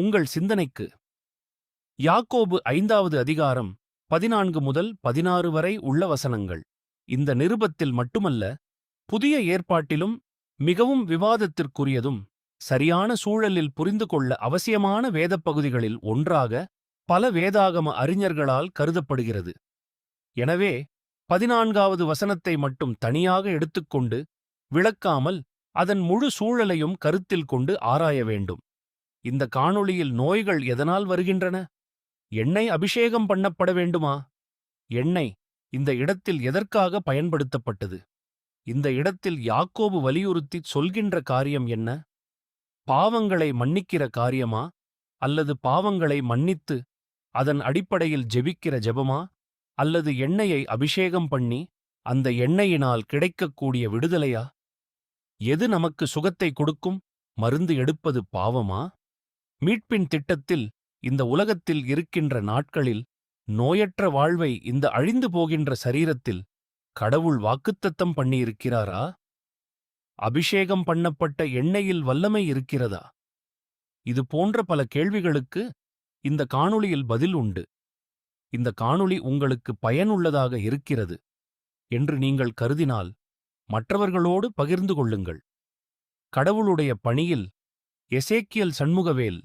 உங்கள் சிந்தனைக்கு யாக்கோபு 5வது அதிகாரம் 14 முதல் 16 வரை உள்ள வசனங்கள். இந்த நிருபத்தில் மட்டுமல்ல, புதிய ஏற்பாட்டிலும் மிகவும் விவாதத்திற்குரியதும் சரியான சூழலில் புரிந்து கொள்ள அவசியமான வேதப் பகுதிகளில் ஒன்றாக பல வேதாகம அறிஞர்களால் கருதப்படுகிறது. எனவே 14வது வசனத்தை மட்டும் தனியாக எடுத்துக்கொண்டு விளக்காமல் அதன் முழு சூழலையும் கருத்தில் கொண்டு ஆராய வேண்டும். இந்த காணொளியில் நோய்கள் எதனால் வருகின்றன? எண்ணெய் அபிஷேகம் பண்ணப்பட வேண்டுமா? எண்ணெய் இந்த இடத்தில் எதற்காக பயன்படுத்தப்பட்டது? இந்த இடத்தில் யாக்கோபு வலியுறுத்திச் சொல்கின்ற காரியம் என்ன? பாவங்களை மன்னிக்கிற காரியமா, அல்லது பாவங்களை மன்னித்து அதன் அடிப்படையில் ஜெபிக்கிற ஜெபமா, அல்லது எண்ணெயை அபிஷேகம் பண்ணி அந்த எண்ணெயினால் கிடைக்கக்கூடிய விடுதலையா? எது நமக்கு சுகத்தை கொடுக்கும்? மருந்து எடுப்பது பாவமா? மீட்பின் திட்டத்தில் இந்த உலகத்தில் இருக்கின்ற நாட்களில் நோயற்ற வாழ்வை இந்த அழிந்து போகின்ற சரீரத்தில் கடவுள் வாக்குத்தத்தம் பண்ணியிருக்கிறாரா? அபிஷேகம் பண்ணப்பட்ட எண்ணெயில் வல்லமை இருக்கிறதா? இது போன்ற பல கேள்விகளுக்கு இந்த காணொளியில் பதில் உண்டு. இந்த காணொளி உங்களுக்கு பயனுள்ளதாக இருக்கிறது என்று நீங்கள் கருதினால் மற்றவர்களோடு பகிர்ந்து கொள்ளுங்கள். கடவுளுடைய பணியில் எசேக்கியல் சண்முகவேல்